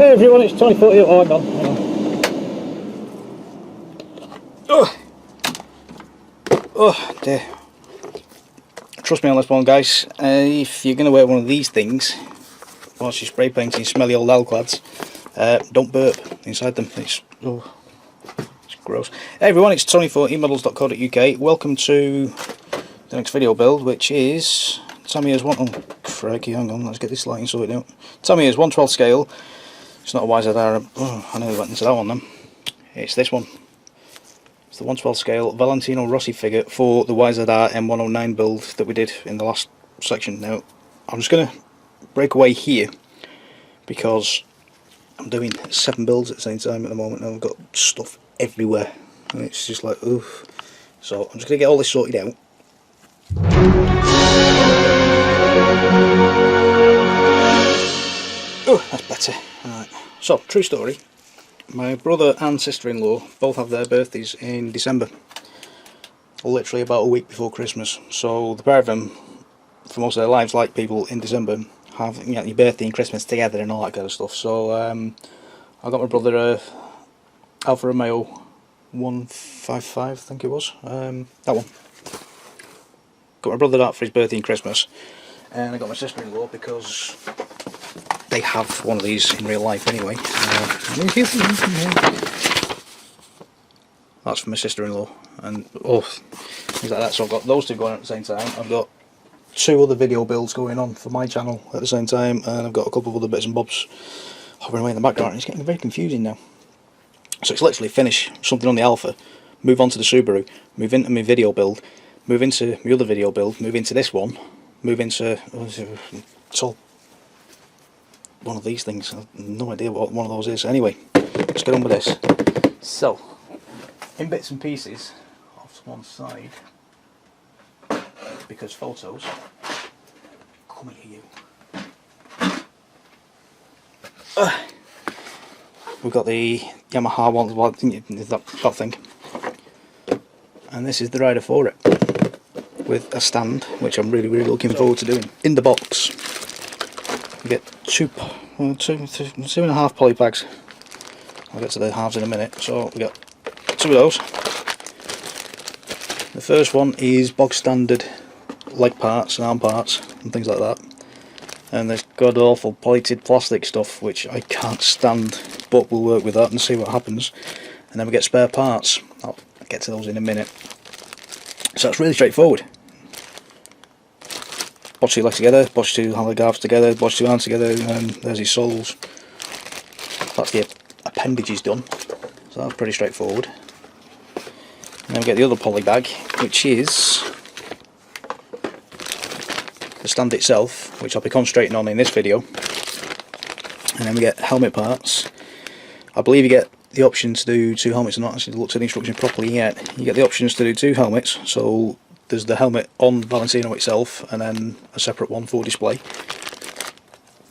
Hey everyone, it's Tony 40. Oh, hang on. Oh dear. Trust me on this one, guys. If you're going to wear one of these things whilst you're spray painting smelly old alclads, don't burp inside them. It's gross. Hey everyone, it's Tony for eModels.co.uk. Welcome to the next video build, which is Tamiya's one. Oh, crikey, hang on, let's get this lighting sorted out. Tamiya's 1/12 scale. It's not a YZR. Oh, I nearly went into that one then. It's this one. It's the 1/12 scale Valentino Rossi figure for the YZR M109 build that we did in the last section. Now, I'm just going to break away here because I'm doing 7 builds at the same time at the moment and I've got stuff everywhere. And it's just like, oof. So I'm just going to get all this sorted out. Oh, that's better. Alright. So, true story. My brother and sister-in-law both have their birthdays in December. Literally about a week before Christmas. So the pair of them, for most of their lives, like people in December, have your birthday and Christmas together and all that kind of stuff. So I got my brother a Alfa Romeo 155, I think it was. That one. Got my brother that for his birthday and Christmas. And I got my sister-in-law because they have one of these in real life anyway. That's for my sister-in-law, and things like that. So I've got those two going on at the same time. I've got 2 other video builds going on for my channel at the same time, and I've got a couple of other bits and bobs hovering away in the background. It's getting very confusing now. So it's literally finish something on the Alpha, move on to the Subaru, move into my video build, move into my other video build, move into this one, move into it's all one of these things. I have no idea what one of those is. Anyway, let's get on with this. So, in bits and pieces, off to one side, because photos, come here you. We've got the Yamaha one, well, that thing, and this is the rider for it, with a stand, which I'm really looking forward to doing. In the box, we get 2.5 poly bags. I'll get to the halves in a minute. So we got 2 of those. The first one is bog standard leg parts and arm parts and things like that. And there's god awful polyted plastic stuff which I can't stand, but we'll work with that and see what happens. And then we get spare parts. I'll get to those in a minute. So it's really straightforward. Bodge 2 legs together, bodge 2 handle guards together, bodge 2 arms together, and there's his soles. That's the appendages done, so that's pretty straightforward. And then we get the other poly bag, which is the stand itself, which I'll be concentrating on in this video. And then we get helmet parts. I believe you get the option to do 2 helmets. I've not actually looked at the instructions properly yet. You get the options to do 2 helmets, so there's the helmet on Valentino itself and then a separate one for display.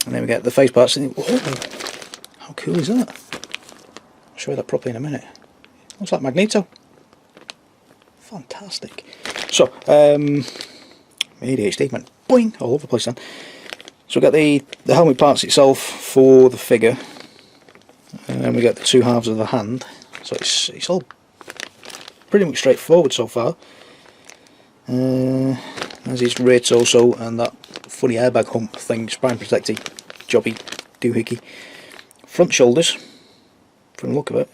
And then we get the face parts. Whoa, how cool is that? I'll show you that properly in a minute. Looks like Magneto. Fantastic. So, ADHD went boing all over the place then. So we got the helmet parts itself for the figure. And then we get the 2 halves of the hand. So it's all pretty much straightforward so far. There's his rear torso and that funny airbag hump thing, spine protected jobby doohickey. Front shoulders, from the look of it.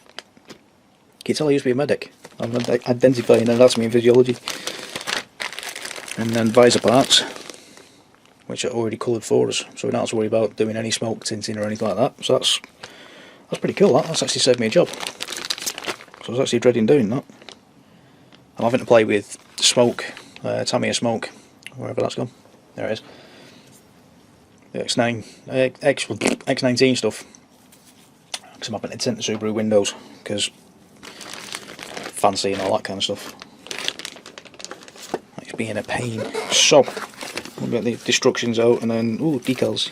Can you tell I used to be a medic? I'm identifying anatomy and physiology. And then visor parts, which are already coloured for us, so we don't have to worry about doing any smoke tinting or anything like that. So that's pretty cool. That's actually saved me a job. So I was actually dreading doing that. I'm having to play with smoke, Tamiya smoke, wherever that's gone. There it is. The X19 stuff. Because I'm having to tint the Subaru windows, because fancy and all that kind of stuff. It's being a pain. So, we'll get the destructions out and then, ooh, decals.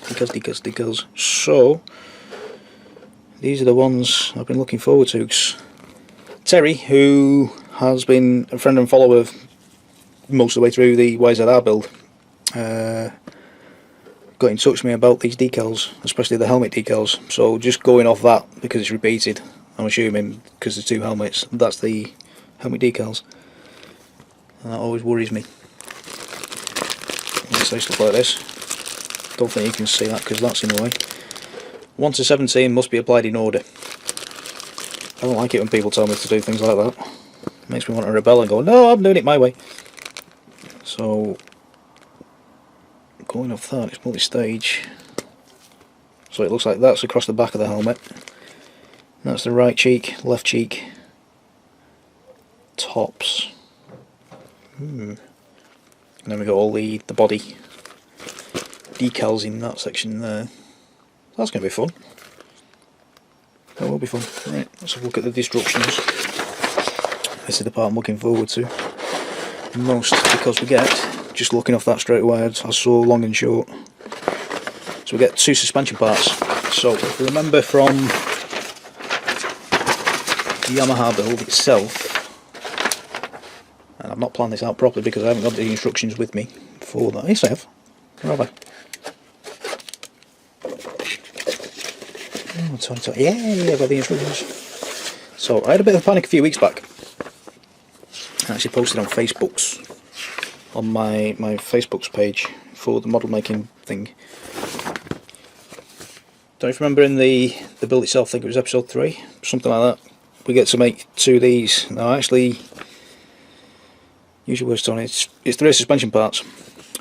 So, these are the ones I've been looking forward to. Terry, who has been a friend and follower most of the way through the YZR build, got in touch with me about these decals, especially the helmet decals. So just going off that, because it's repeated, I'm assuming because there's two helmets, that's the helmet decals. And that always worries me. It's nice stuff like this. Don't think you can see that because that's in the way. 1 to 17 must be applied in order. I don't like it when people tell me to do things like that. It makes me want to rebel and go, no, I'm doing it my way. So, going off that, it's multi-stage. So it looks like that's across the back of the helmet. That's the right cheek, left cheek, tops. And then we got all the body decals in that section there. That's going to be fun. That will be fun. Right, let's have a look at the instructions. This is the part I'm looking forward to most, because we get, just looking off that straight away, I saw long and short. So we get two suspension parts. So if you remember from the Yamaha build itself, and I've not planned this out properly because I haven't got the instructions with me for that. Yes, I have. Where have I? Oh, yeah, I've got the instructions. So I had a bit of a panic a few weeks back. I actually posted on Facebook's, on my Facebook's page for the model making thing. Don't you remember in the build itself, I think it was episode 3, something like that, we get to make 2 of these. Now actually, use your words, Tony, it's 3 suspension parts.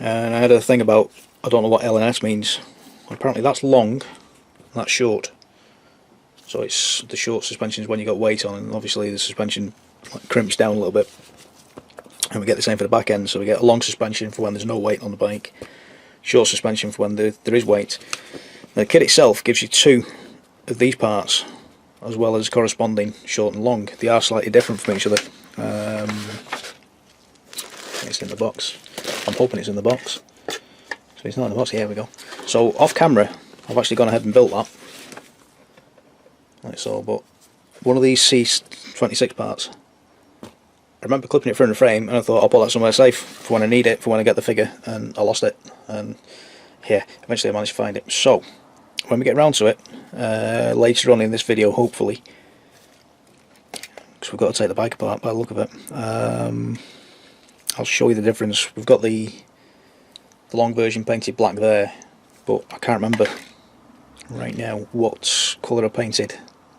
And I had a thing about, I don't know what L and S means. Apparently that's long, that's short. So it's the short suspension is when you got weight on, and obviously the suspension crimps down a little bit. And we get the same for the back end, so we get a long suspension for when there's no weight on the bike, short suspension for when there is weight. The kit itself gives you 2 of these parts, as well as corresponding short and long. They are slightly different from each other. It's in the box. I'm hoping it's in the box. So it's not in the box. Here we go. So off camera, I've actually gone ahead and built that. Like so, but one of these C26 parts, I remember clipping it through in the frame, and I thought I'll put that somewhere safe for when I need it, for when I get the figure, and I lost it. And yeah, eventually I managed to find it. So when we get round to it, later on in this video, hopefully, because we've got to take the bike apart by the look of it, I'll show you the difference. We've got the long version painted black there, but I can't remember right now what colour I painted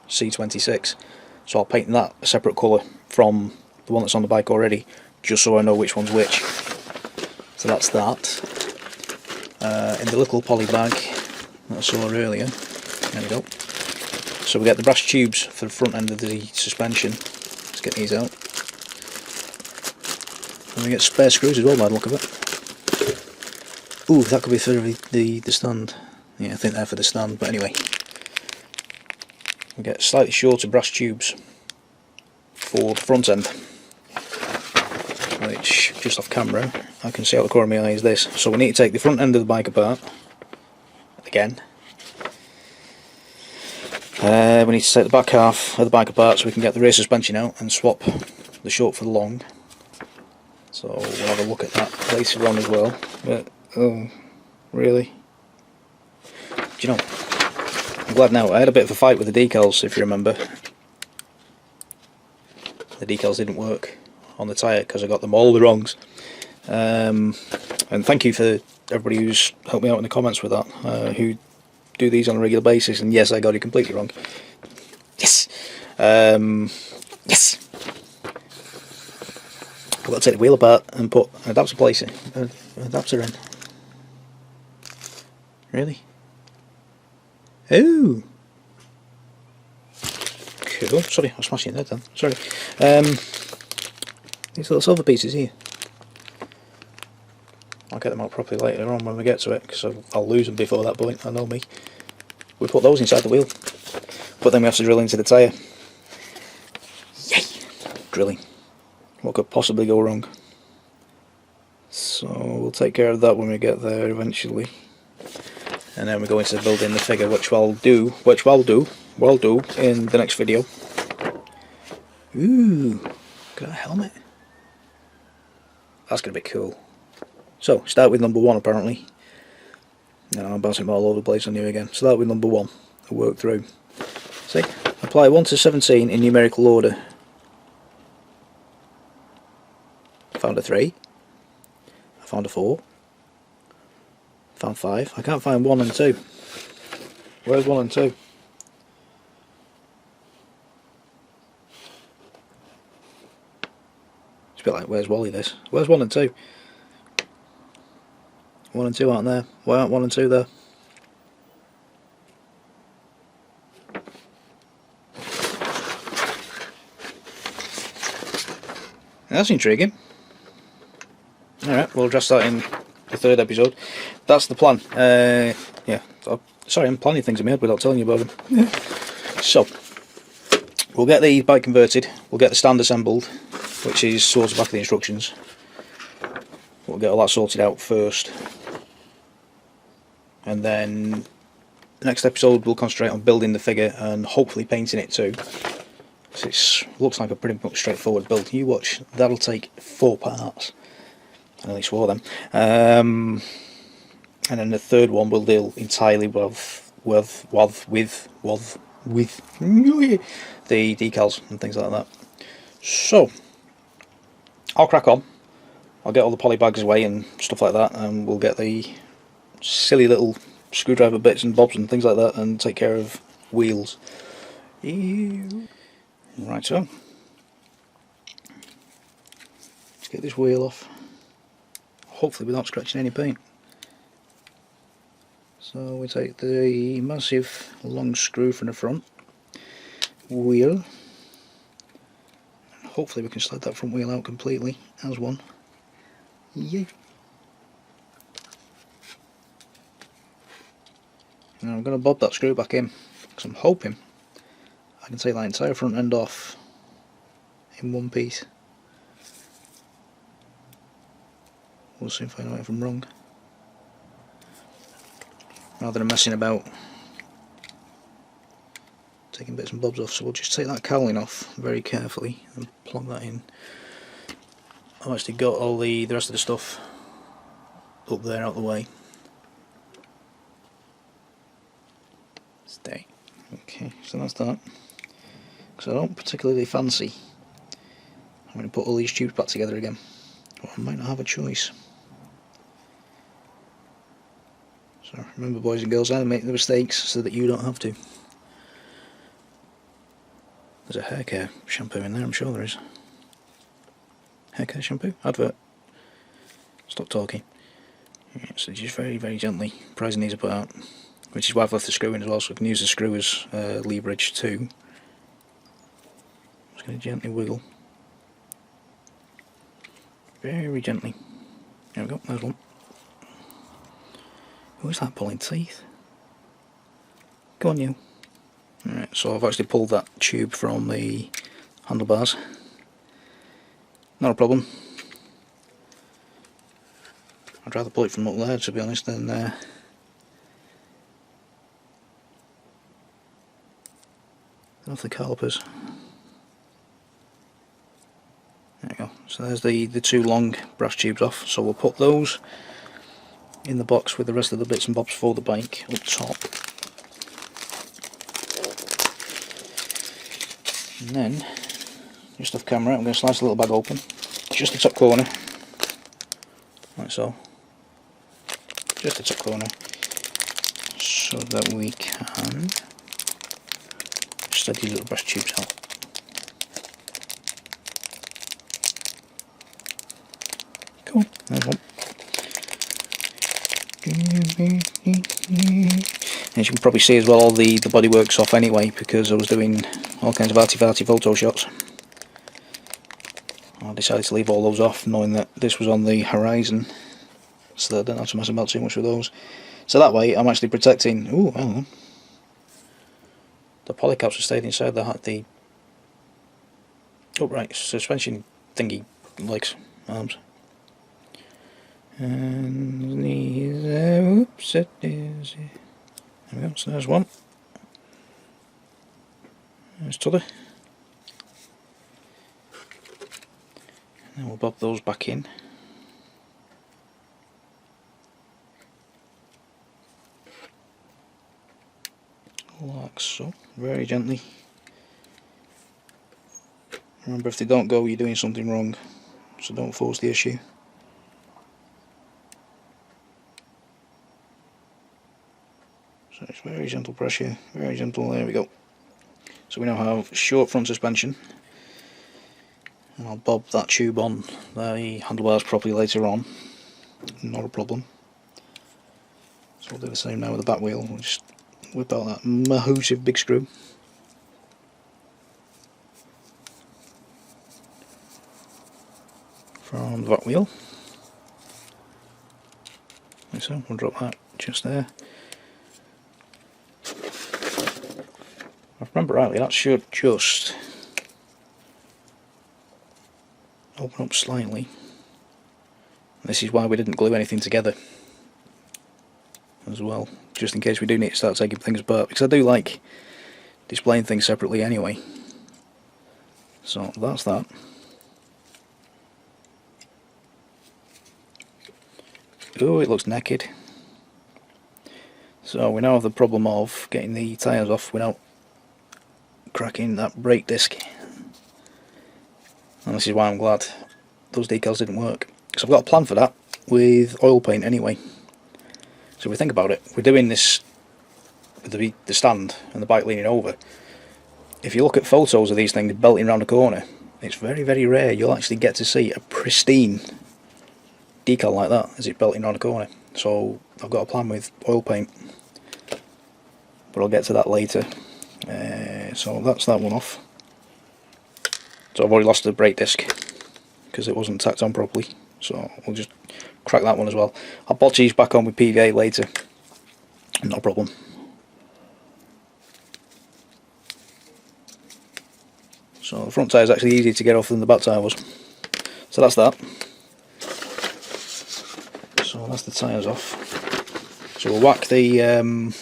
C26, so I'll paint that a separate colour from the one that's on the bike already, just so I know which one's which. So that's that. In the little poly bag that I saw earlier, there we go. So we get the brass tubes for the front end of the suspension. Let's get these out. And we get spare screws as well by the look of it. Ooh, that could be for the stand. Yeah, I think they're for the stand, but anyway. We get slightly shorter brass tubes for the front end, which, just off camera, I can see out the corner of my eye is this. So we need to take the front end of the bike apart, again. We need to take the back half of the bike apart so we can get the rear suspension out and swap the short for the long. So we'll have a look at that later on as well. But, oh, really? Do you know, I'm glad now. I had a bit of a fight with the decals, if you remember. The decals didn't work on the tyre because I got them all the wrongs. And thank you for everybody who's helped me out in the comments with that, who do these on a regular basis. And yes, I got it completely wrong. Yes! Yes! I've got to take the wheel apart and put an adapter in. Really? Oh! Cool. Sorry, I was smashing that then. Sorry. These little silver pieces here. I'll get them out properly later on when we get to it, because I'll lose them before that point, I know me. We put those inside the wheel, but then we have to drill into the tyre. Yay! Drilling. What could possibly go wrong? So we'll take care of that when we get there eventually. And then we go into building the figure, which I'll do in the next video. Ooh, look at that helmet. That's going to be cool. So, start with number 1 apparently. And I'm bouncing them all over the place on you again. So that'll be number 1. I'll work through. See? Apply 1 to 17 in numerical order. I found a 3. I found a 4. I found 5. I can't find 1 and 2. Where's 1 and 2? It's a bit like, where's Wally this? Where's 1 and 2? 1 and 2 aren't there. Why aren't 1 and 2 there? That's intriguing. Alright, we'll address that in the 3rd episode. That's the plan. Yeah, sorry, I'm planning things in my head without telling you about them. Yeah. So, we'll get the bike converted, we'll get the stand assembled, which is towards the back of the instructions. We'll get all that sorted out first. And then the next episode we'll concentrate on building the figure and hopefully painting it too. It looks like a pretty much straightforward build. You watch, that'll take 4 parts. I nearly swore them. And then the 3rd one will deal entirely with the decals and things like that. So I'll crack on. I'll get all the poly bags away and stuff like that, and we'll get the silly little screwdriver bits and bobs and things like that and take care of wheels. Right, so let's get this wheel off, hopefully without scratching any paint. So we take the massive long screw from the front wheel, and hopefully we can slide that front wheel out completely as one. Yeah. Now I'm going to bob that screw back in, because I'm hoping I can take that entire front end off in one piece. We'll soon find out if I'm wrong. Rather than messing about taking bits and bobs off, so we'll just take that cowling off very carefully and plug that in. I've actually got all the rest of the stuff up there out of the way. Stay. Okay, so that's that. Because I don't particularly fancy I'm going to put all these tubes back together again. Well, I might not have a choice. So remember, boys and girls, I make the mistakes so that you don't have to. There's a hair care shampoo in there, I'm sure there is. Hair care shampoo? Advert. Stop talking. Yeah, so just very, very gently prising these apart. Which is why I've left the screw in as well, so I can use the screw as leverage too. Just going to gently wiggle. Very gently. There we go, there's one. Who is that pulling teeth? Go on, you. Alright, so I've actually pulled that tube from the handlebars. Not a problem. I'd rather pull it from up there, to be honest, than off the calipers. There we go. So there's the 2 long brass tubes off. So we'll put those in the box with the rest of the bits and bobs for the bike up top. And then, just off camera, I'm going to slice the little bag open, just the top corner, like so, just the top corner, so that we can steady these little brass tubes out. Cool, there's one. As you can probably see as well, all the bodywork's off anyway, because I was doing all kinds of arty-farty photo shots. I decided to leave all those off, knowing that this was on the horizon, so that I don't have to mess about too much with those. So that way I'm actually protecting... Ooh, hang on. The polycaps have stayed inside the upright suspension thingy, legs, arms. And these, oops, it is. There we go, so there's one. There's t'other. And then we'll bob those back in. like so, very gently. Remember, if they don't go, you're doing something wrong, so don't force the issue. So it's very gentle pressure, very gentle, there we go. So we now have short front suspension, and I'll bob that tube on the handlebars properly later on, not a problem. So we'll do the same now with the back wheel. We'll just whip out that massive big screw. From the back wheel. Like so, we'll drop that just there. If I remember rightly, that should just open up slightly. This is why we didn't glue anything together as well, just in case we do need to start taking things apart, because I do like displaying things separately anyway. So that's that. Oh, it looks naked. So we now have the problem of getting the tyres off without cracking that brake disc. And this is why I'm glad those decals didn't work. So I've got a plan for that with oil paint anyway. So if we think about it, we're doing this with the stand and the bike leaning over. If you look at photos of these things belting around a corner, it's very, very rare you'll actually get to see a pristine decal like that as it's belting around a corner. So I've got a plan with oil paint, but I'll get to that later. So that's that one off. So I've already lost the brake disc because it wasn't tacked on properly, so we'll just crack that one as well. I'll bodge these back on with PVA later, not a problem. So the front tyre is actually easier to get off than the back tyre was. So that's that. So that's the tyres off. So we'll whack the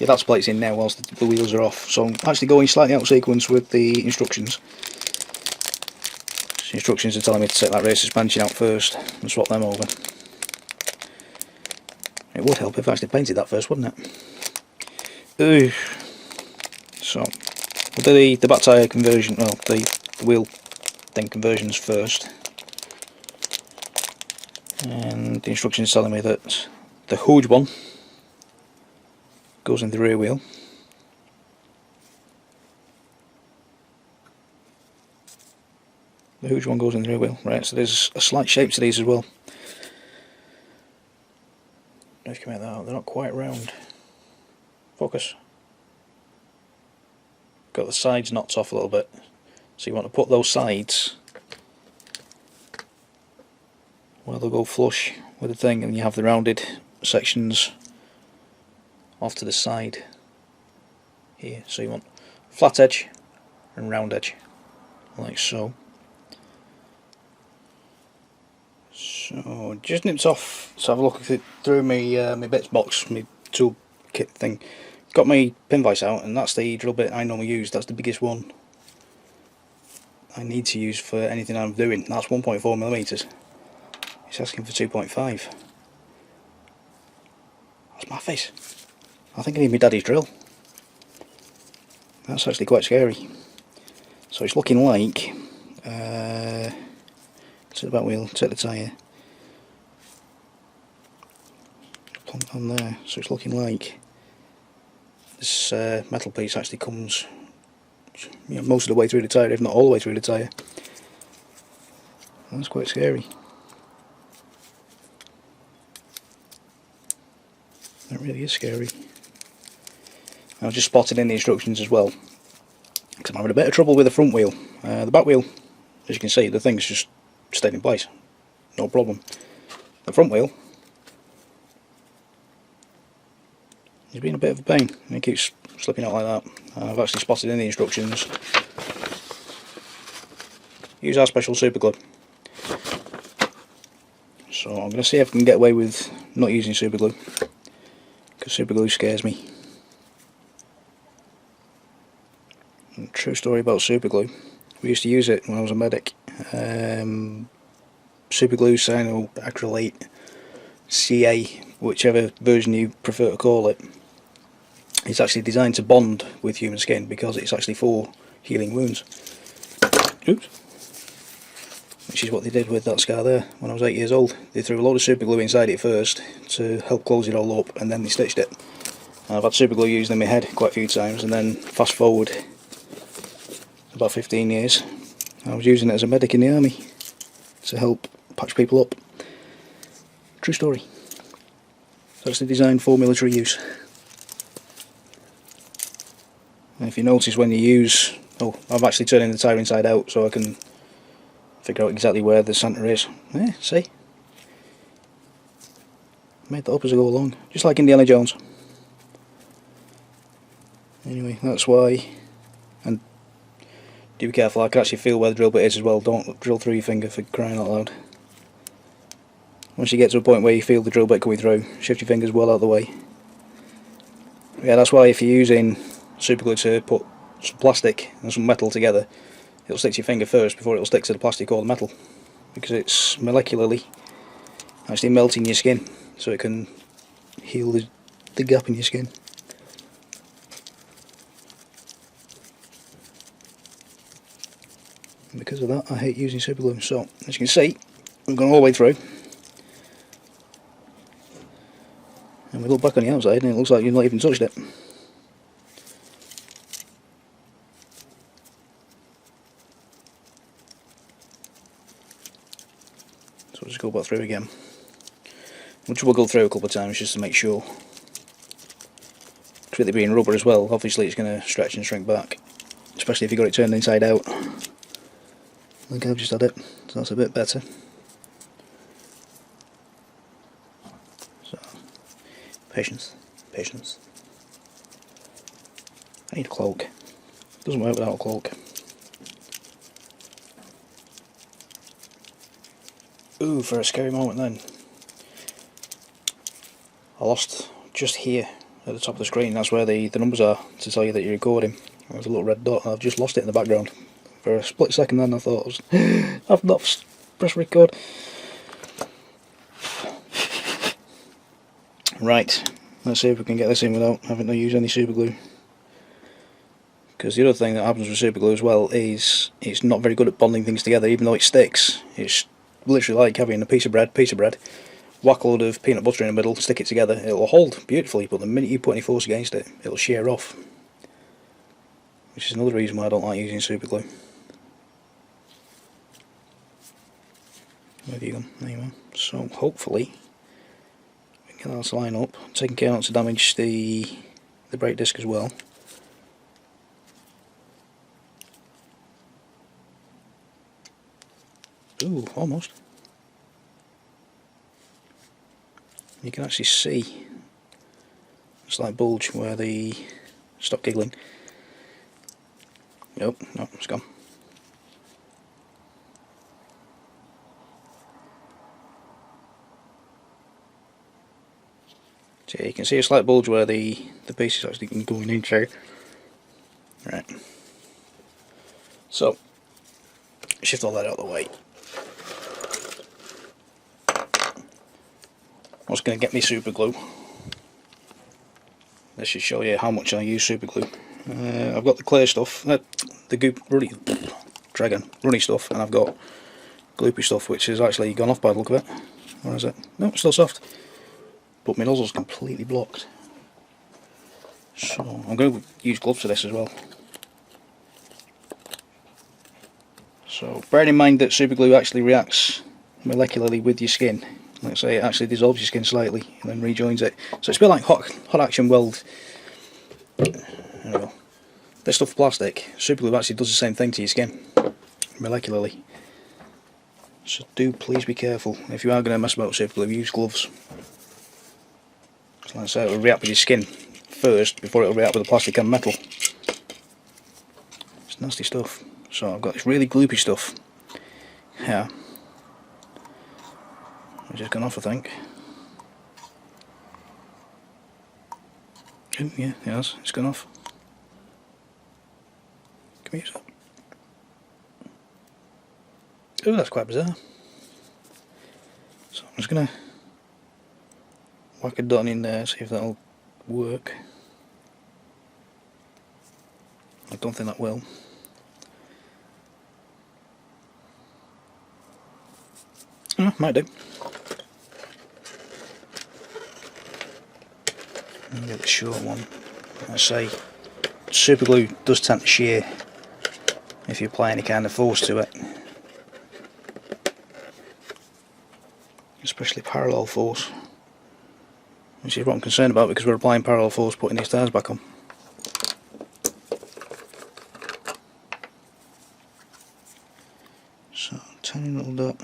adapter plates in now whilst the wheels are off. So I'm actually going slightly out of sequence with the instructions. The instructions are telling me to take that rear suspension out first and swap them over. It would help if I actually painted that first, wouldn't it? Ooh. So we'll do the back tyre conversion, well, the wheel thing conversions first. And the instructions telling me that the huge one goes in the rear wheel. The huge one goes in the rear wheel, right? So there's a slight shape to these as well. If you can make that out, they're not quite round. Focus. Got the sides knocked off a little bit, so you want to put those sides where they'll go flush with the thing, and you have the rounded sections off to the side here. So you want flat edge and round edge, like so. So just nipped off. So have a look through my bits box, my tool kit thing. Got my pin vise out, and that's the drill bit I normally use. That's the biggest one I need to use for anything I'm doing. That's 1.4mm. It's asking for 2.5. That's my face. I think I need my daddy's drill. That's actually quite scary. So it's looking like, take the back wheel, take the tyre, plump on there. So it's looking like this metal piece actually comes, you know, most of the way through the tyre, if not all the way through the tyre. That's quite scary. That really is scary. I was just spotted in the instructions as well, because I'm having a bit of trouble with the front wheel. The back wheel, as you can see, the thing's just stayed in place, no problem. The front wheel is being a bit of a pain, and it keeps slipping out like that. I've actually spotted in the instructions, use our special super glue. So I'm going to see if I can get away with not using super glue, because super glue scares me. And true story about super glue, we used to use it when I was a medic. Super glue, cyanoacrylate, CA, whichever version you prefer to call it. It's actually designed to bond with human skin because it's actually for healing wounds. Oops. Which is what they did with that scar there when I was 8 years old. They threw a load of super glue inside it first to help close it all up, and then they stitched it. And I've had super glue used in my head quite a few times, and then fast forward about 15 years, I was using it as a medic in the army to help patch people up. True story. So it's designed for military use. And if you notice when you use... Oh, I'm actually turning the tyre inside out so I can figure out exactly where the centre is. See? Made that up as I go along. Just like Indiana Jones. Anyway, that's why. And do be careful, I can actually feel where the drill bit is as well. Don't drill through your finger, for crying out loud. Once you get to a point where you feel the drill bit coming through, shift your fingers well out of the way. Yeah, that's why if you're using super glue to put some plastic and some metal together, it'll stick to your finger first before it'll stick to the plastic or the metal, because it's molecularly actually melting your skin so it can heal the gap in your skin. And because of that, I hate using super glue. So as you can see, we've gone all the way through, and we look back on the outside and it looks like you've not even touched it. So we'll just go back through again. We'll go through a couple of times just to make sure. With it being rubber as well, obviously it's going to stretch and shrink back, especially if you've got it turned inside out. Like I've just had it, so that's a bit better. So, patience, patience. I need a cloak. Doesn't work without a cloak. Ooh, for a scary moment then. I lost just here at the top of the screen. That's where the numbers are to tell you that you're recording. There's a little red dot and I've just lost it in the background. For a split second then I thought I've not pressed record. Right, let's see if we can get this in without having to use any super glue. Because the other thing that happens with super glue as well is it's not very good at bonding things together. Even though it sticks, it's literally like having a piece of bread, whack a load of peanut butter in the middle, stick it together, it'll hold beautifully, but the minute you put any force against it, it'll shear off. Which is another reason why I don't like using super glue. Where have you gone? There you are. So hopefully we can get that to line up, taking care not to damage the brake disc as well. Ooh, almost. You can actually see a slight bulge where the... Stop giggling. Nope, no, it's gone. So you can see a slight bulge where the piece is actually going into. Right. So, shift all that out of the way. What's going to get me super glue? This should show you how much I use super glue. I've got the clear stuff, the goop, runny stuff, and I've got gloopy stuff, which has actually gone off by the look of it. Where is it? No, it's still soft. But my nozzle's completely blocked. So I'm going to use gloves for this as well. So bearing in mind that super glue actually reacts molecularly with your skin. Let's say it actually dissolves your skin slightly and then rejoins it. So it's a bit like hot action weld. There we go. This stuff plastic, super glue actually does the same thing to your skin, molecularly. So do please be careful. If you are going to mess about with super glue, use gloves. Like I say, it will react with your skin first before it will react with the plastic and metal. It's nasty stuff. So I've got this really gloopy stuff here, which has gone off I think. Oh, yeah, it has. It's gone off. Can we use that? Oh, that's quite bizarre. So I'm just going to whack a dot in there, see if that'll work. I don't think that will. Oh, might do. I'll get the short one. I say, super glue does tend to shear if you apply any kind of force to it, especially parallel force, which is what I'm concerned about because we're applying parallel force putting these tires back on. So, tiny little dot.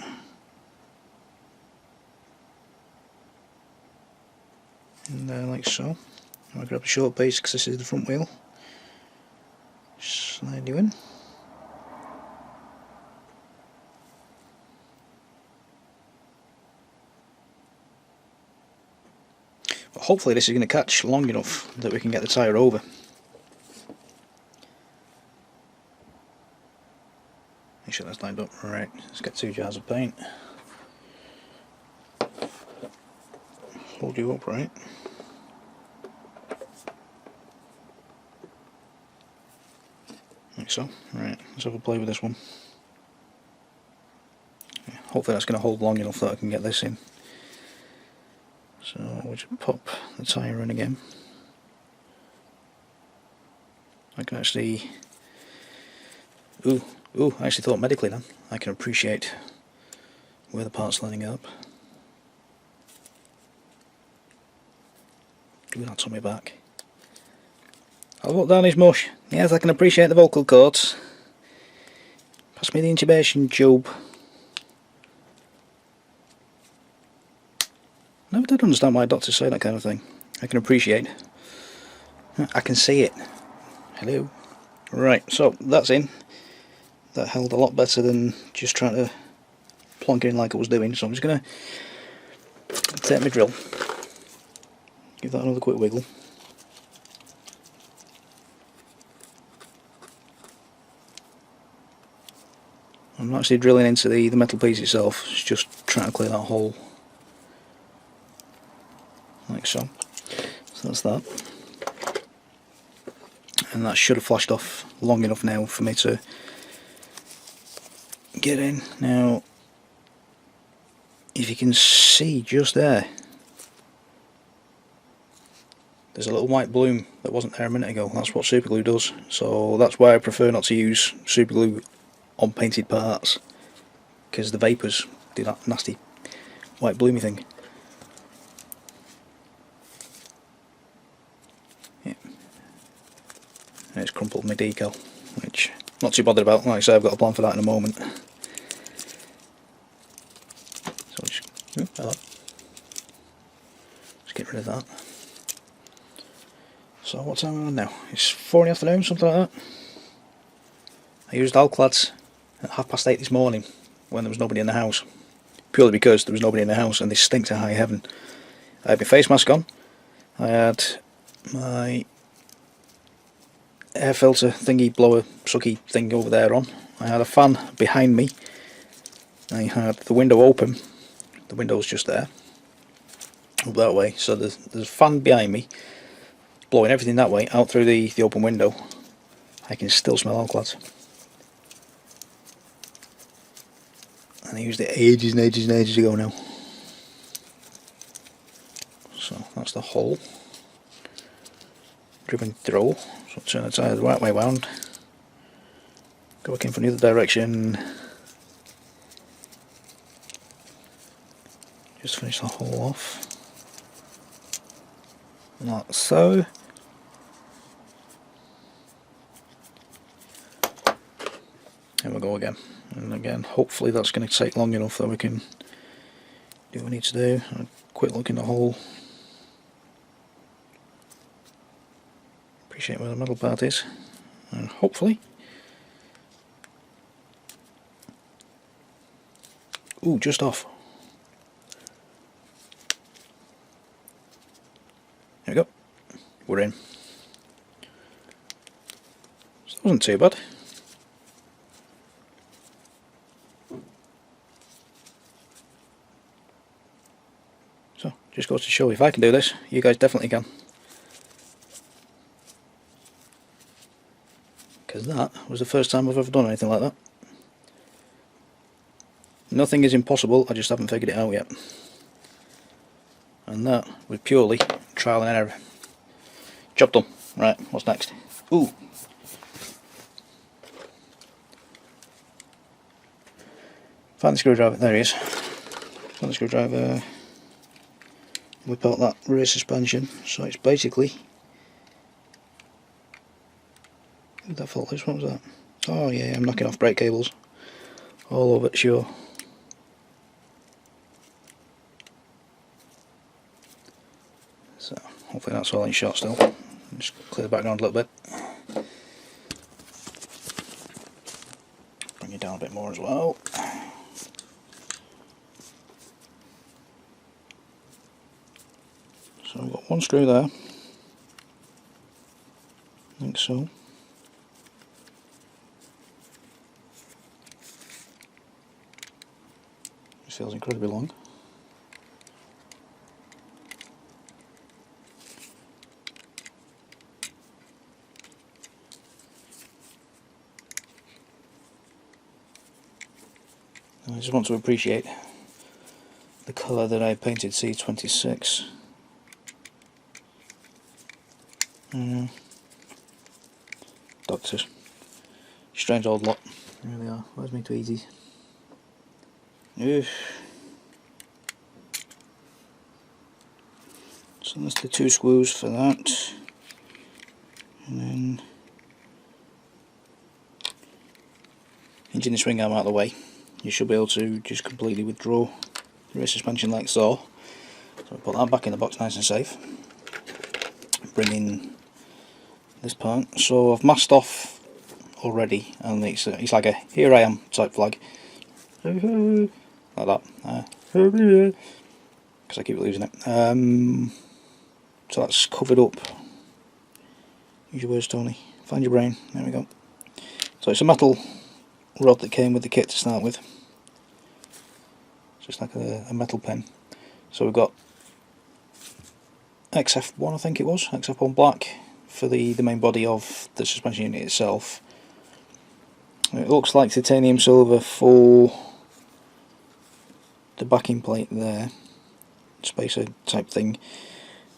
In there like so. I'll grab a short base because this is the front wheel. Slide you in. But hopefully this is going to catch long enough that we can get the tyre over. Make sure that's lined up. Right, let's get 2 jars of paint. Hold you upright. Like so. Right, let's have a play with this one. Yeah, hopefully that's going to hold long enough that I can get this in. So we'll just pop the tyre in again. I can actually... Ooh, I actually thought medically then. I can appreciate where the part's lining up. Ooh, that's on my back. I'll walk down his mush. Yes, I can appreciate the vocal cords. Pass me the intubation tube. I never did understand why doctors say that kind of thing. I can appreciate. I can see it. Hello. Right, so that's in. That held a lot better than just trying to plonk it in like I was doing. So I'm just going to take my drill. Give that another quick wiggle. I'm not actually drilling into the metal piece itself, it's just trying to clear that hole. Like so. So that's that. And that should have flashed off long enough now for me to get in. Now, if you can see just there, there's a little white bloom that wasn't there a minute ago. That's what super glue does. So that's why I prefer not to use super glue on painted parts, because the vapours do that nasty white bloomy thing. Yeah. And it's crumpled my decal, which I'm not too bothered about. Like I say, I've got a plan for that in a moment. So just, hello. Just get rid of that. So what time are we on now? It's 4 in the afternoon, something like that. I used Alclads at 8:30 this morning when there was nobody in the house. Purely because there was nobody in the house and they stink to high heaven. I had my face mask on. I had my air filter thingy blower sucky thing over there on. I had a fan behind me. I had the window open. The window's just there. Up that way. So there's a fan behind me blowing everything that way out through the open window. I can still smell Alclads. And I used it ages and ages and ages ago now. So that's the hole. Driven through. So I'll turn the tyre the right way round. Go back in from the other direction. Just finish the hole off. Like so. Here we go again. And again, hopefully that's going to take long enough that we can do what we need to do. A quick look in the hole. Appreciate where the metal part is. And hopefully... Ooh, just off. There we go. We're in. So that wasn't too bad. So, just goes to show if I can do this, you guys definitely can. because that was the first time I've ever done anything like that. Nothing is impossible, I just haven't figured it out yet. And that was purely trial and error. Job done. Right, what's next? Ooh! Find the screwdriver, there he is. Find the screwdriver, whip out that rear suspension. So it's basically... Who'd that fault is? What was that? Oh yeah, I'm knocking off brake cables. All over it, sure. So, hopefully that's all in shot still. Just clear the background a little bit. Bring it down a bit more as well. So we've got one screw there. I think so. This feels incredibly long. I just want to appreciate the colour that I painted C26. Doctors. Strange old lot. There they are. Where's my tweezies? Oof. So that's the 2 screws for that. And then hinging the swing arm out of the way, you should be able to just completely withdraw the rear suspension like so. So put that back in the box nice and safe. Bring in this part. So I've masked off already, and it's like a "here I am" type flag, like that, because I keep losing it. So that's covered up. Use your words, Tony. Find your brain. There we go. So it's a metal rod that came with the kit to start with. Just like a metal pen. So we've got XF1, I think it was, XF1 black for the main body of the suspension unit itself. It looks like titanium silver for the backing plate there, spacer type thing,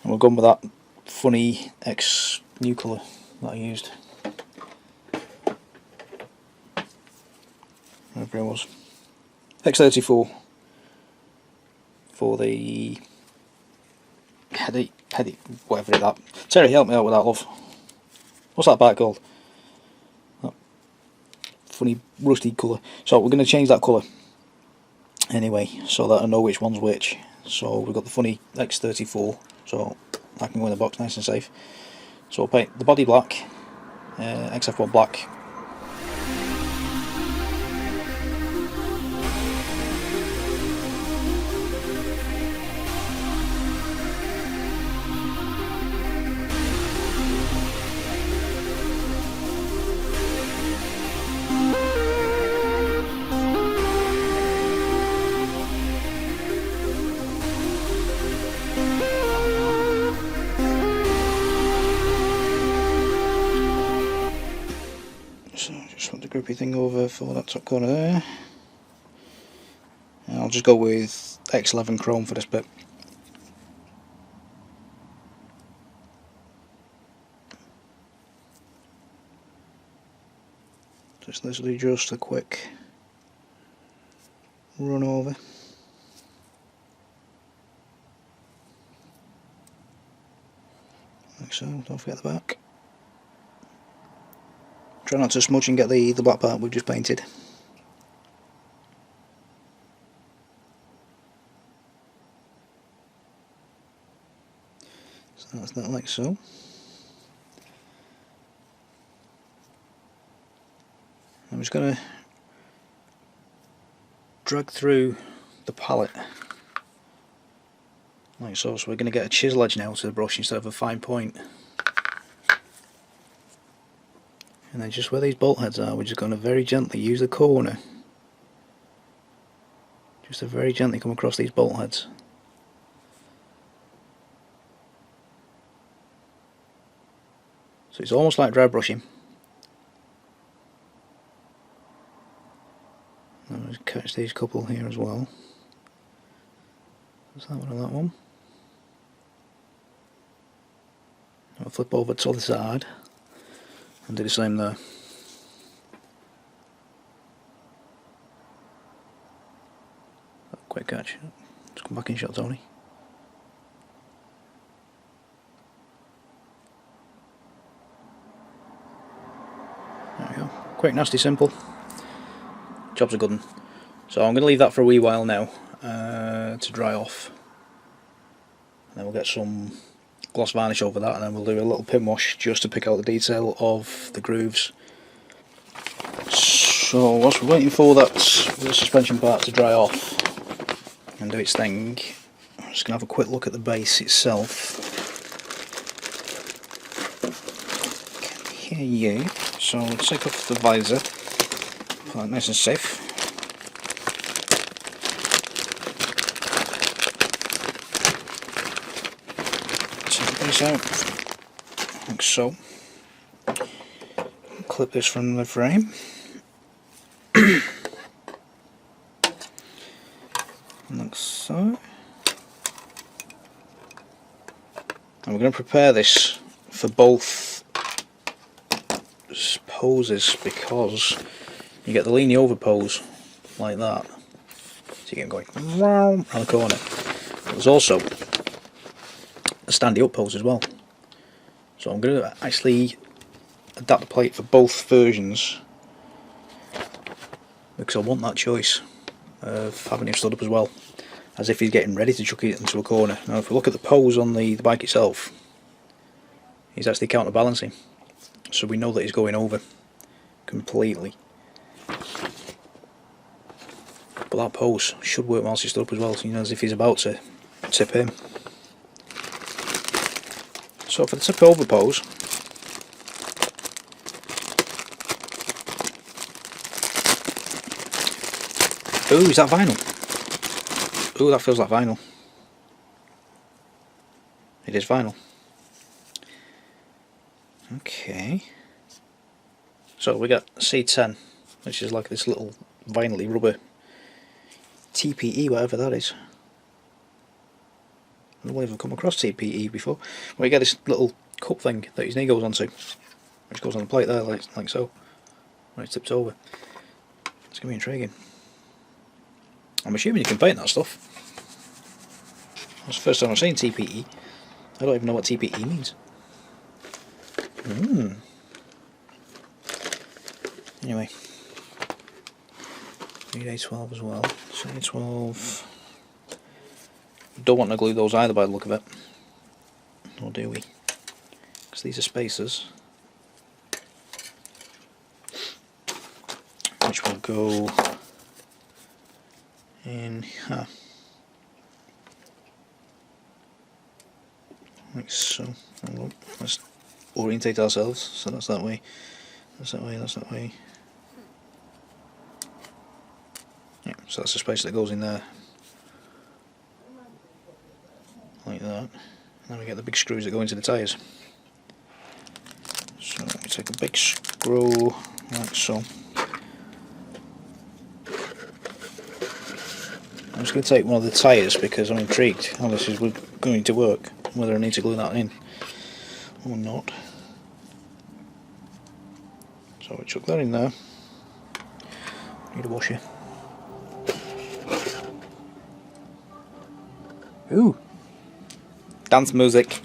and we're going with that funny X new colour that I used. Whatever it was. X34 for the heady, whatever it is that. Terry, help me out with that, love. What's that part called? That funny rusty colour. So we're going to change that colour anyway, so that I know which one's which. So we've got the funny X34, so I can go in the box nice and safe. So we'll paint the body black, XF1 black. So just put the grippy thing over for that top corner there. And I'll just go with X11 chrome for this bit. Just literally just a quick run over. Like so, don't forget the back. Try not to smudge and get the black part we've just painted. So that's that like so. I'm just going to drag through the palette like so. So we're going to get a chisel edge now to the brush instead of a fine point. And then just where these bolt heads are, we're just going to very gently use the corner. Just to very gently come across these bolt heads. So it's almost like dry brushing, stretch these couple here as well. There's that one and that one. I'll flip over to the other side and do the same there. Quick catch. Just come back in shot, Tony. There we go. Quick, nasty, simple. Job's a good one. So I'm going to leave that for a wee while now to dry off. And then we'll get some gloss varnish over that, and then we'll do a little pin wash just to pick out the detail of the grooves. So whilst we're waiting for the suspension part to dry off and do its thing, I'm just going to have a quick look at the base itself. Can hear you. So we'll take off the visor, put that nice and safe. Take the base out, like so. Clip this from the frame. Like so. And we're going to prepare this for both poses, because you get the leaning over pose like that, so you get going around the corner. But there's also a standy up pose as well. So I'm going to actually adapt the plate for both versions, because I want that choice of having him stood up as well, as if he's getting ready to chuck it into a corner. Now if we look at the pose on the bike itself, he's actually counterbalancing, so we know that he's going over completely. But that pose should work whilst he's stood up as well, so you know, as if he's about to tip in. So for the tip over pose, ooh, is that vinyl? Ooh, that feels like vinyl. It is vinyl. Okay. So we got C10, which is like this little vinyl-y rubber TPE, whatever that is. I don't know if I've come across TPE before. Well, you get this little cup thing that his knee goes onto, which goes on the plate there, like so, when it tips over. It's going to be intriguing. I'm assuming you can paint that stuff. That's the first time I've seen TPE. I don't even know what TPE means. Anyway, need A12 as well. So A12. Don't want to glue those either by the look of it. Or do we? Because these are spacers, which will go in here. Like so. Let's orientate ourselves. So that's that way. That's that way. That's that way. Yeah. So that's the space that goes in there. Like that. And then we get the big screws that go into the tyres. So we take a big screw like so. I'm just going to take one of the tyres because I'm intrigued how this is going to work, whether I need to glue that in or not. So we chuck that in there. Need a washer. Ooh! Dance music.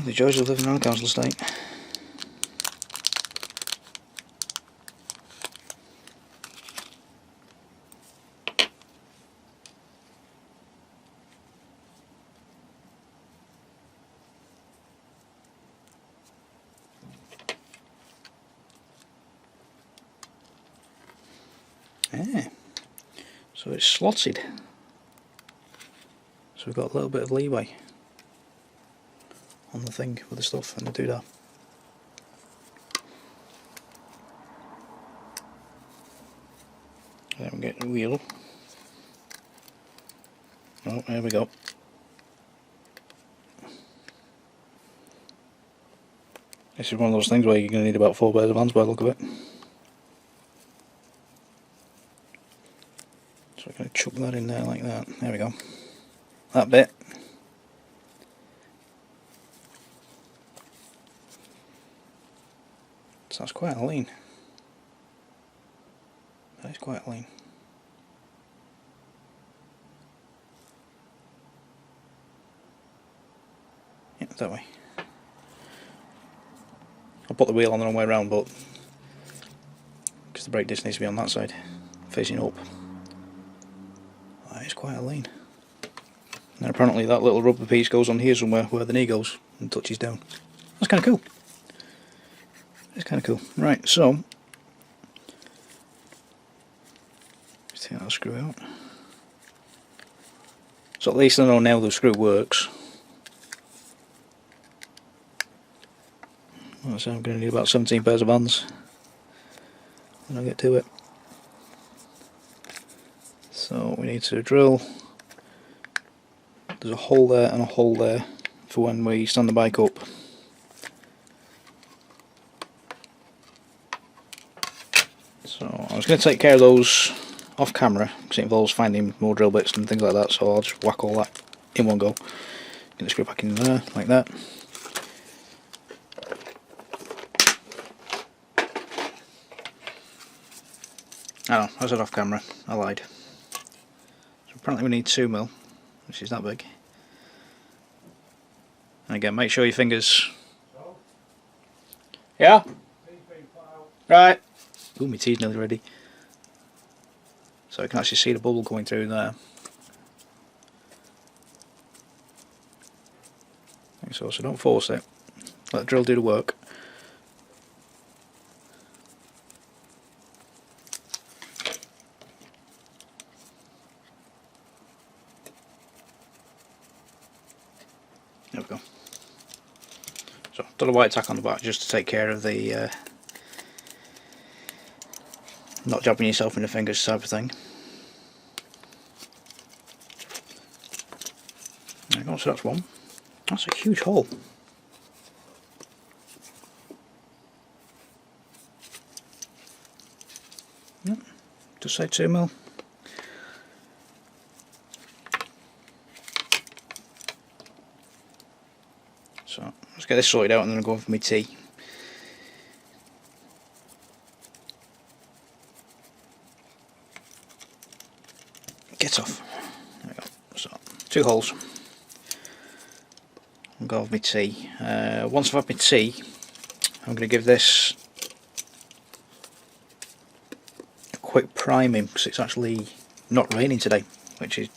The joys of living on a council estate. Yeah. So it's slotted. So we've got a little bit of leeway on the thing with the stuff and the doodah. wheel. Oh, there we go. This is one of those things where you're going to need about 4 pairs of hands by the look of it. So I'm going to chuck that in there like that. There we go. That bit. So that's quite a lean. That is quite lean. Yeah, that way. I'll put the wheel on the wrong way around, but because the brake disc needs to be on that side, facing up. That is quite a lean. And apparently that little rubber piece goes on here somewhere where the knee goes and touches down. That's kind of cool. It's kind of cool. Right, so let's take that screw out. So at least I know now the screw works. So I'm going to need about 17 pairs of hands when I get to it. So we need to drill. There's a hole there and a hole there for when we stand the bike up. So I was going to take care of those off camera because it involves finding more drill bits and things like that, so I'll just whack all that in one go. Get the screw back in there like that. Oh, I said off camera, I lied. So apparently we need 2mm, which is that big. And again, make sure your fingers... Yeah? Right. Ooh, my tea's nearly ready. So I can actually see the bubble going through there. Like so don't force it. Let the drill do the work. There we go. So, done a white tack on the back just to take care of the not jabbing yourself in the fingers type of thing. There we go, so that's one. That's a huge hole. Yep, just say 2mm. So let's get this sorted out and then I'll go for my tea. Get off. There we go. So 2 holes. I'll go with my tea. Once I've had my tea, I'm going to give this a quick priming because it's actually not raining today, which is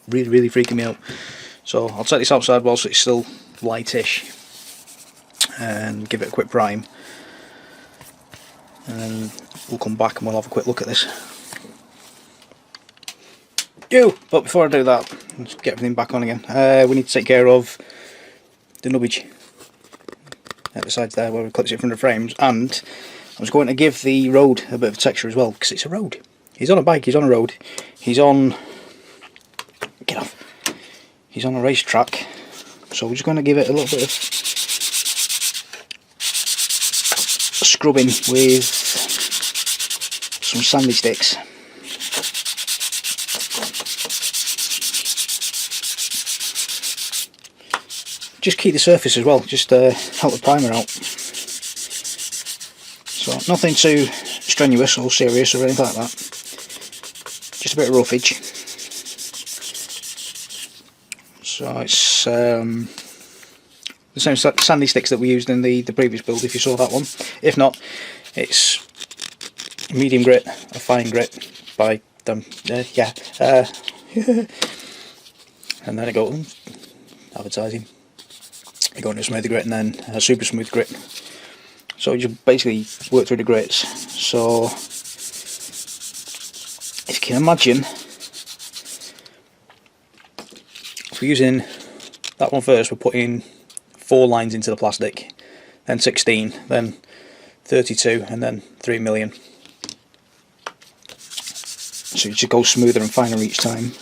really freaking me out. So I'll take this outside whilst it's still lightish and give it a quick prime, and then we'll come back and we'll have a quick look at this. But before I do that, let's get everything back on again. We need to take care of the nubbage at the sides there where we clipped it from the frames, and I was going to give the road a bit of texture as well because it's a road. He's on a bike, he's on a road, he's on... get off! He's on a racetrack, so we're just going to give it a little bit of scrubbing with some sandy sticks. Just keep the surface as well, just help the primer out. So nothing too strenuous or serious or anything like that, just a bit of roughage. So it's the same sandy sticks that we used in the previous build, if you saw that one. If not, it's medium grit, a fine grit by them, and then I go advertising. You go into a smooth grit and then a super smooth grit. So you just basically work through the grits. So if you can imagine, if we're using that one first, we're putting 4 lines into the plastic, then 16, then 32, and then 3 million. so it just goes smoother and finer each time.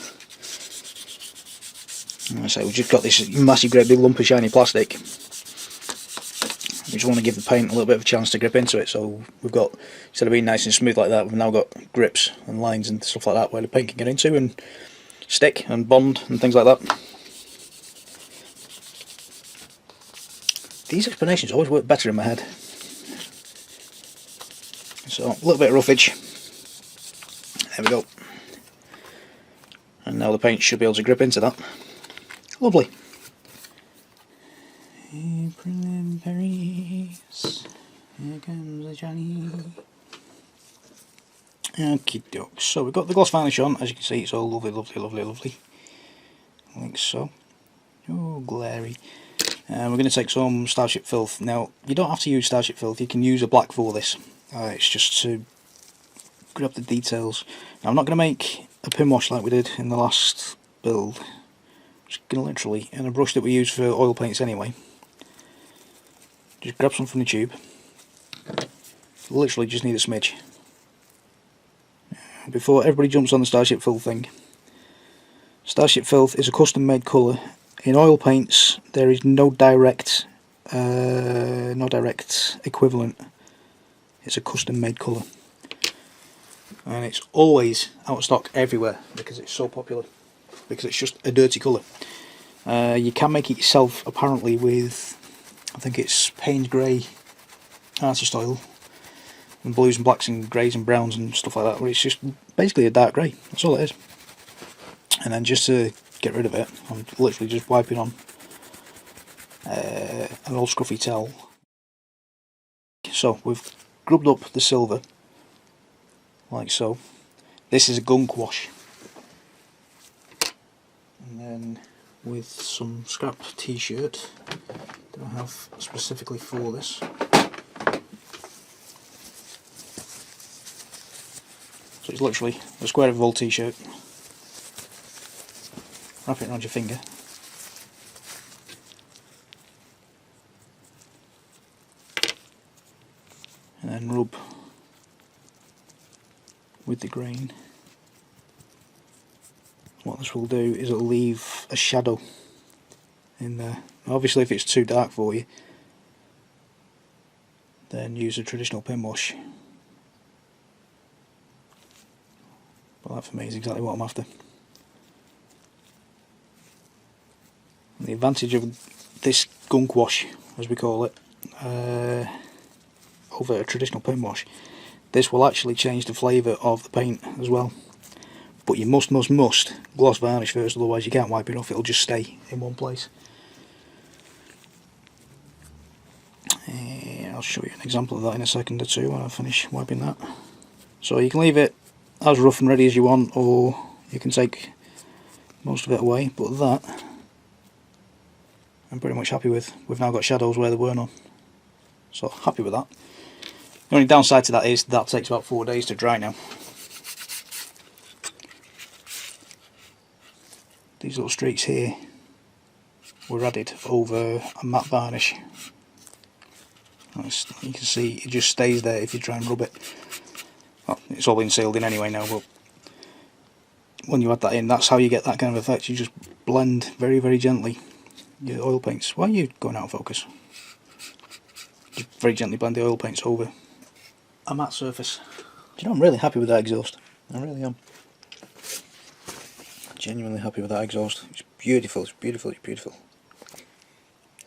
And I say we've just got this massive great big lump of shiny plastic. We just want to give the paint a little bit of a chance to grip into it, so we've got, instead of being nice and smooth like that, we've now got grips and lines and stuff like that where the paint can get into and stick and bond and things like that. These explanations always work better in my head. So a little bit of roughage. There we go. And now the paint should be able to grip into that. Lovely. April in Paris. Here comes the Johnny. Okie doke. So we've got the gloss varnish on. As you can see, it's all lovely, lovely, lovely, lovely. Like so. Oh, glary. And we're going to take some Starship Filth. Now, you don't have to use Starship Filth. You can use a black for this. It's just to grab the details. Now, I'm not going to make a pin wash like we did in the last build. I'm just going to literally, in a brush that we use for oil paints anyway, just grab some from the tube. Literally just need a smidge. Before everybody jumps on the Starship Filth thing, Starship Filth is a custom made colour. In oil paints there is no direct equivalent. It's a custom made colour. And it's always out of stock everywhere because it's so popular. Because it's just a dirty colour. You can make it yourself apparently with, I think it's Payne's Grey artist oil, and blues and blacks and greys and browns and stuff like that, where it's just basically a dark grey, that's all it is. And then just to get rid of it, I'm literally just wiping on an old scruffy towel. So we've grubbed up the silver, like so. This is a gunk wash. And then with some scrap t-shirt that I have specifically for this. So it's literally a square of wool t-shirt. Wrap it around your finger. And then rub with the grain. What this will do is it'll leave a shadow in there. Obviously if it's too dark for you, then use a traditional pin wash. But that for me is exactly what I'm after. And the advantage of this gunk wash, as we call it, over a traditional pin wash, this will actually change the flavour of the paint as well. But you must gloss varnish first, otherwise you can't wipe it off, it'll just stay in one place. I'll show you an example of that in a second or two when I finish wiping that. So you can leave it as rough and ready as you want, or you can take most of it away, but that I'm pretty much happy with. We've now got shadows where there were none, so happy with that. The only downside to that is that takes about 4 days to dry now. These little streaks here were added over a matte varnish. You can see it just stays there if you try and rub it. Well, it's all been sealed in anyway now, but when you add that in, that's how you get that kind of effect. You just blend very, very gently your oil paints. Why are you going out of focus? Just very gently blend the oil paints over a matte surface. Do you know, I'm really happy with that exhaust. I really am. Genuinely happy with that exhaust. It's beautiful, it's beautiful, it's beautiful.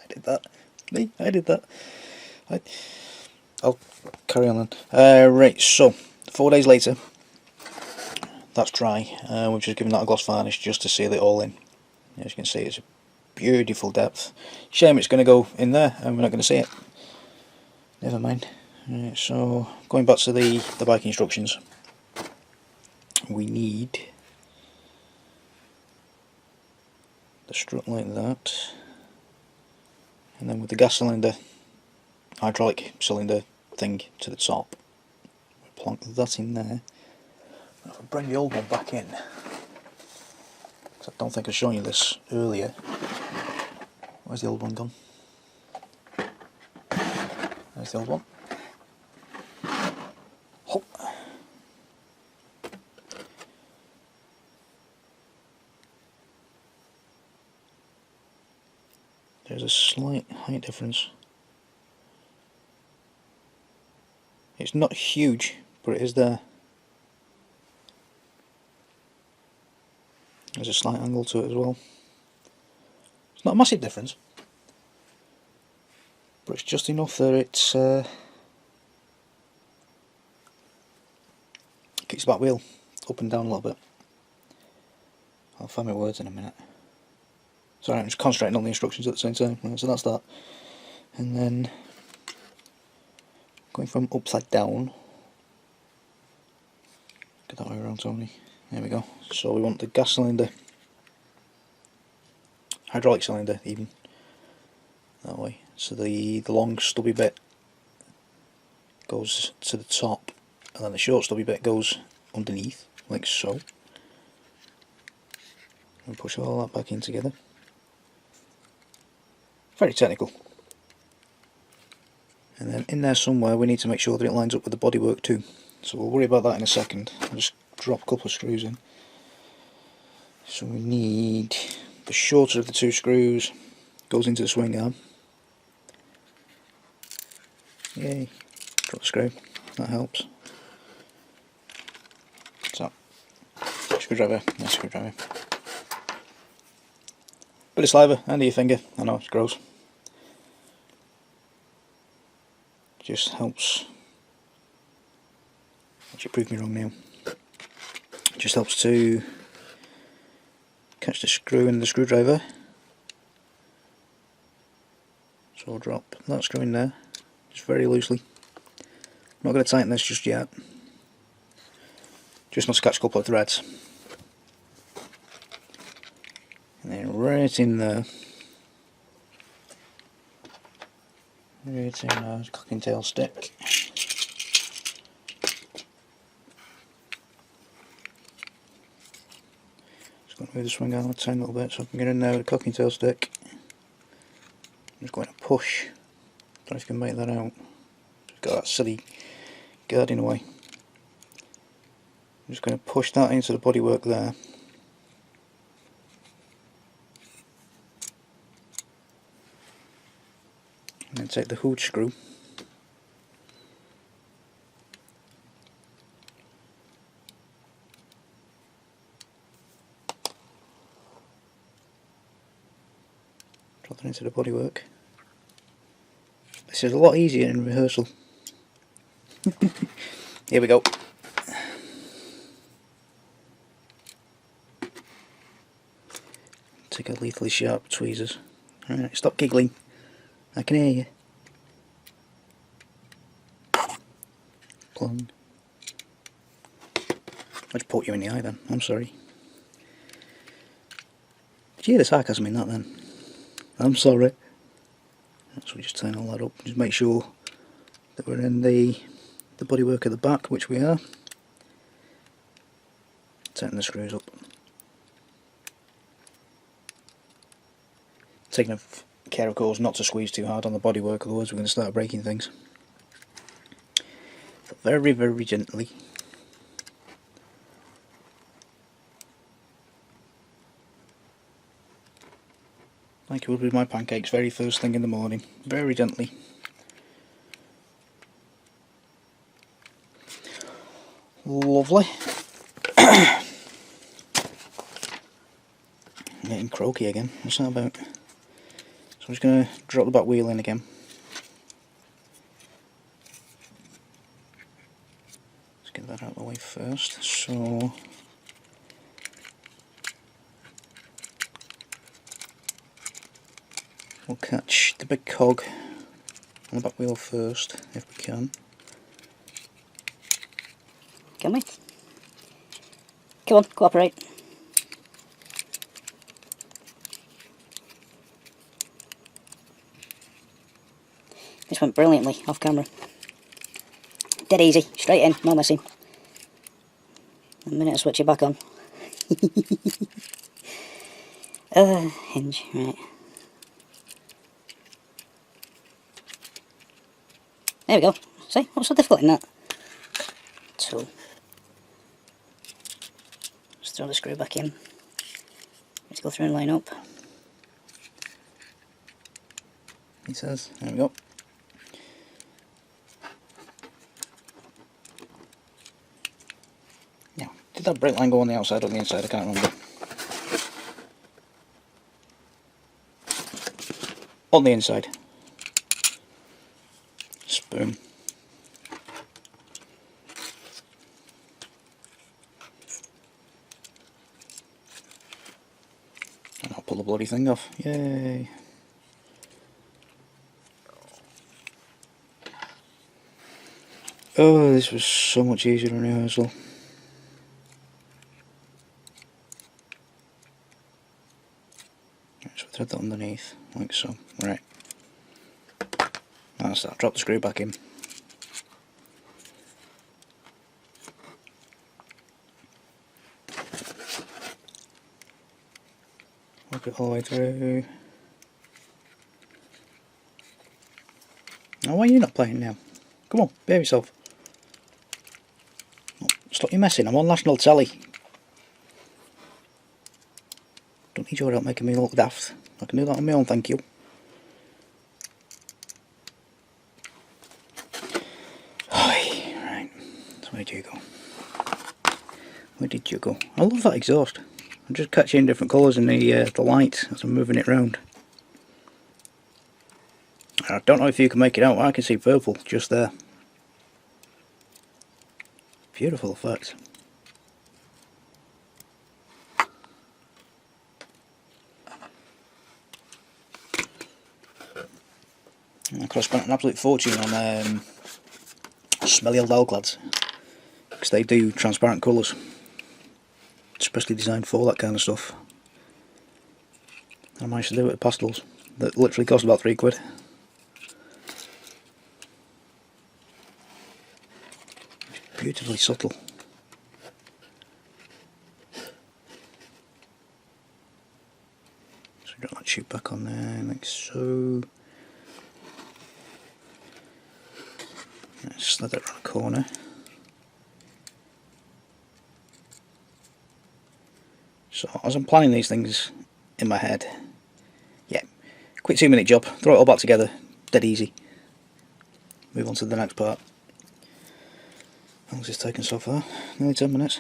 I did that. Me? I did that. I'll carry on then. Right, so 4 days later, that's dry. We've just given that a gloss varnish just to seal it all in. As you can see, it's a beautiful depth. Shame it's going to go in there and we're not going to see it. Never mind. Right, so going back to the bike instructions, we need the strut like that, and then with the gas cylinder, hydraulic cylinder thing to the top, we plonk that in there. If I bring the old one back in, because I don't think I've shown you this earlier. Where's the old one gone? There's the old one. Hop. there's a slight height difference. It's not huge, but it is there. There's a slight angle to it as well. It's not a massive difference, but it's just enough that it kicks the back wheel up and down a little bit. I'll find my words in a minute. Sorry, I'm just concentrating on the instructions at the same time. Right, so that's that. And then going from upside down. Get that way around, Tony. There we go. So we want the gas cylinder, hydraulic cylinder even, that way. So the long stubby bit goes to the top, and then the short stubby bit goes underneath, like so. And push all that back in together. Very technical. And then in there somewhere we need to make sure that it lines up with the bodywork too. So we'll worry about that in a second. I'll just drop a couple of screws in. So we need the shorter of the two screws, goes into the swing arm. Yay, drop the screw, that helps. So, screwdriver, nice screwdriver. Bit of saliva under your finger, I know it's gross. Just helps. Actually, prove me wrong now. Just helps to catch the screw in the screwdriver. So I'll drop that screw in there, just very loosely. I'm not going to tighten this just yet. Just must catch a couple of threads. And then right in there. Right in there, cocking tail stick. Going to move the swing arm a tiny little bit so I can get in there with a cocking tail stick. I'm just going to push. Don't know if you can make that out. Just got that silly guard in the way. I'm just going to push that into the bodywork there. And then take the hood screw. Drop that into the bodywork. This is a lot easier in rehearsal. Here we go. Take a lethally sharp tweezers. Alright, stop giggling. I can hear you. Plung. I just poked you in the eye then, I'm sorry. Did you hear the sarcasm in that then? I'm sorry. So we just turn all that up, just make sure that we're in the bodywork at the back, which we are. Tighten the screws up. Taking care of course not to squeeze too hard on the bodywork, otherwise we're going to start breaking things. So very, very gently. Like you would with my pancakes, very first thing in the morning, very gently. Lovely. I'm getting croaky again, what's that about? So I'm just going to drop the back wheel in again. Let's get that out of the way first. So we'll catch the big cog on the back wheel first, if we can. Can we? Come on, cooperate. This went brilliantly off camera. Dead easy, straight in, no messing. A minute to switch it back on. Hinge, right. There we go. See, what's so difficult in that? Tool. Just throw the screw back in. Let's go through and line up. he says. There we go. Now, did that brake line go on the outside or the inside? I can't remember. On the inside. Spoon. And I'll pull the bloody thing off. Yay! Oh, this was so much easier in rehearsal. So thread that underneath, like so. Right. That's that. Drop the screw back in. Work it all the way through. Now, why are you not playing now? Come on, behave yourself. Oh, stop you messing, I'm on national telly. Don't need your help making me look daft. I can do that on my own, thank you. Right, so where did you go? Where did you go? I love that exhaust. I'm just catching different colours in the light as I'm moving it round. I don't know if you can make it out, I can see purple just there. Beautiful effect. I could have spent an absolute fortune on smelly old L-clads, because they do transparent colours, especially designed for that kind of stuff. I managed to do it with pastels that literally cost about £3. Beautifully subtle. So drop that tube back on there like so. Let's slide that around the corner. So as I'm planning these things in my head, yeah, quick 2-minute job, throw it all back together, dead easy. Move on to the next part. How long has this taken so far? Nearly 10 minutes.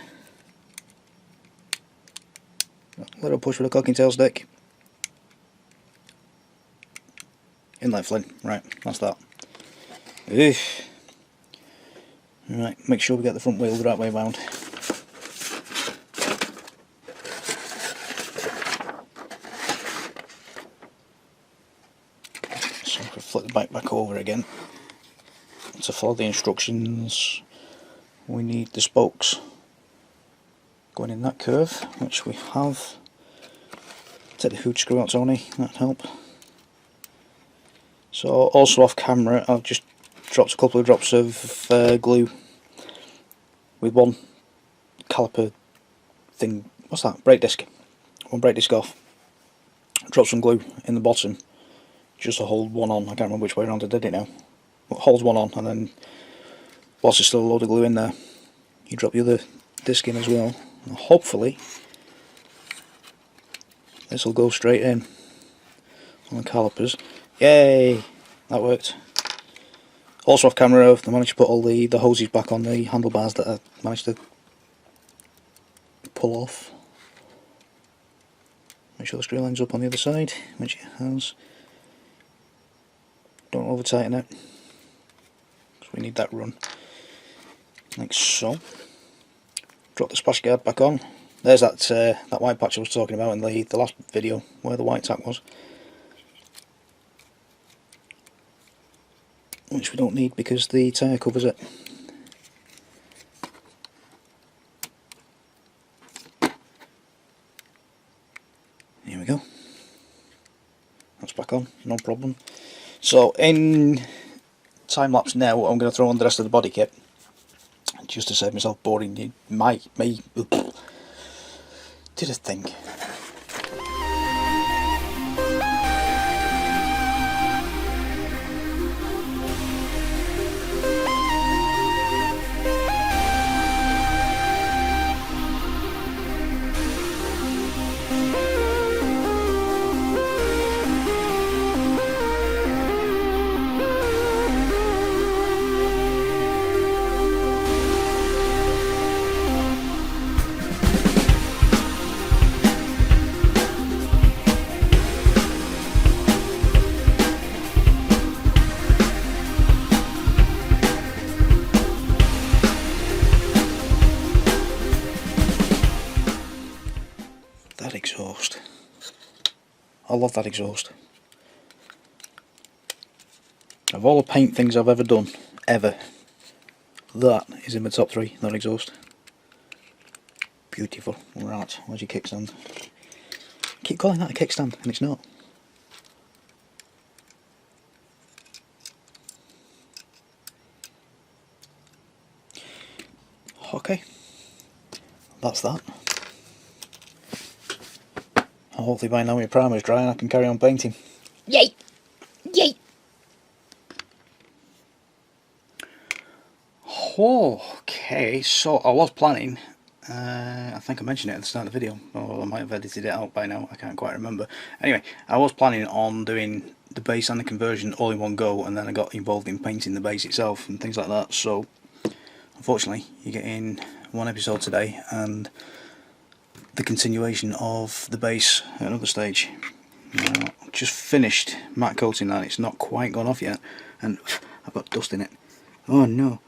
A little push with a cocking tail stick. Inlet flint, right, that's that. Oof. Right, make sure we get the front wheel the right way round. So if we flip the bike back over again, to follow the instructions, we need the spokes going in that curve, which we have. Take the hood screw out, Tony, that'd help. So also off camera, I've just dropped a couple of drops of glue with one caliper thing, what's that, brake disc, one brake disc off. Drop some glue in the bottom just to hold one on. I can't remember which way around I did it now, but holds one on, and then whilst there's still a load of glue in there, you drop the other disc in as well, and hopefully this will go straight in on the calipers. Yay, that worked. Also off camera, I managed to put all the hoses back on the handlebars that I managed to pull off. Make sure the screw line's up on the other side, which it has. Don't over tighten it, because we need that run. Like so. Drop the splash guard back on. There's that white patch I was talking about in the last video, where the white tack was. Which we don't need because the tyre covers it. Here we go. That's back on, no problem. So in time lapse now, I'm going to throw on the rest of the body kit, just to save myself boring. Did a thing. I love that exhaust. Of all the paint things I've ever done, ever, that is in the top 3, that exhaust. Beautiful. Right, where's your kickstand? Keep calling that a kickstand, and it's not. Okay, that's that. Hopefully by now my primer's dry and I can carry on painting. Yay! Yay! Okay, so I was planning, I think I mentioned it at the start of the video, or I might have edited it out by now, I can't quite remember. Anyway, I was planning on doing the base and the conversion all in one go, and then I got involved in painting the base itself and things like that, so unfortunately you're getting one episode today and the continuation of the base at another stage. Now, just finished matte coating that, it's not quite gone off yet, and I've got dust in it. Oh no,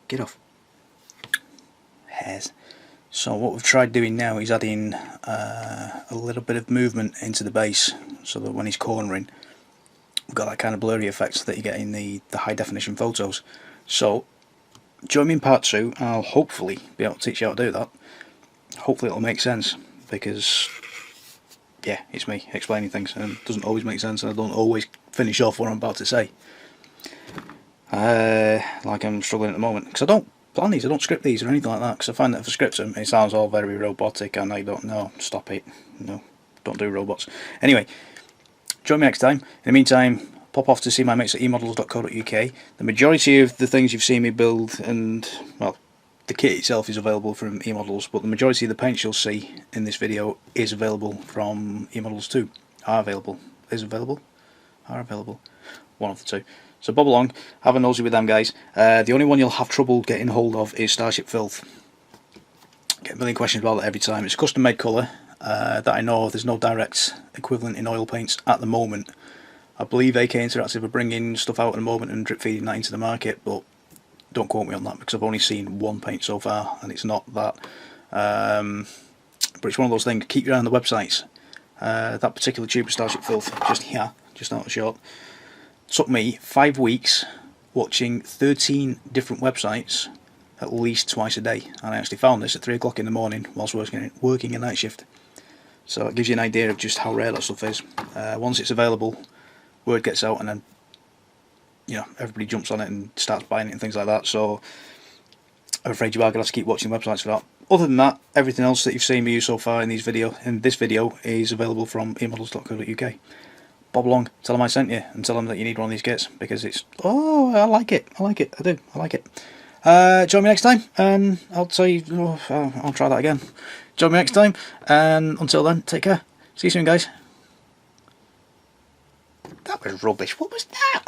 get off. Hairs. So what we've tried doing now is adding a little bit of movement into the base, so that when he's cornering we've got that kind of blurry effect that you get in the high definition photos. So join me in part 2, I'll hopefully be able to teach you how to do that. Hopefully it'll make sense, because yeah, it's me explaining things and it doesn't always make sense, and I don't always finish off what I'm about to say. Like I'm struggling at the moment, because I don't plan these, I don't script these or anything like that, because I find that if I script them it sounds all very robotic and I don't know. Stop it. No, don't do robots. Anyway, join me next time. In the meantime, pop off to see my mates at eModels.co.uk. The majority of the things you've seen me build, and well, the kit itself is available from eModels, but the majority of the paints you'll see in this video is available from eModels too. Are available. One of the two. So bob along, have a nosy with them guys. The only one you'll have trouble getting hold of is Starship Filth. Get a million questions about that every time. It's a custom made colour that I know of. There's no direct equivalent in oil paints at the moment. I believe AK Interactive are bringing stuff out at the moment and drip feeding that into the market, but don't quote me on that because I've only seen one paint so far and it's not that. But it's one of those things, keep your eye on the websites. That particular tube of Starship Filth, just here, just out of shot, took me 5 weeks watching 13 different websites at least twice a day, and I actually found this at 3 o'clock in the morning whilst working a night shift. So it gives you an idea of just how rare that stuff is. Once it's available, word gets out, and then you know everybody jumps on it and starts buying it and things like that. So I'm afraid you are going to have to keep watching websites for that. Other than that, everything else that you've seen me use so far in this video is available from eModels.co.uk. Bob along, tell them I sent you, and tell them that you need one of these kits, because it's, oh, I like it, I like it. Join me next time, and I'll tell you, I'll try that again. Join me next time, and until then, take care. See you soon, guys. That was rubbish. What was that?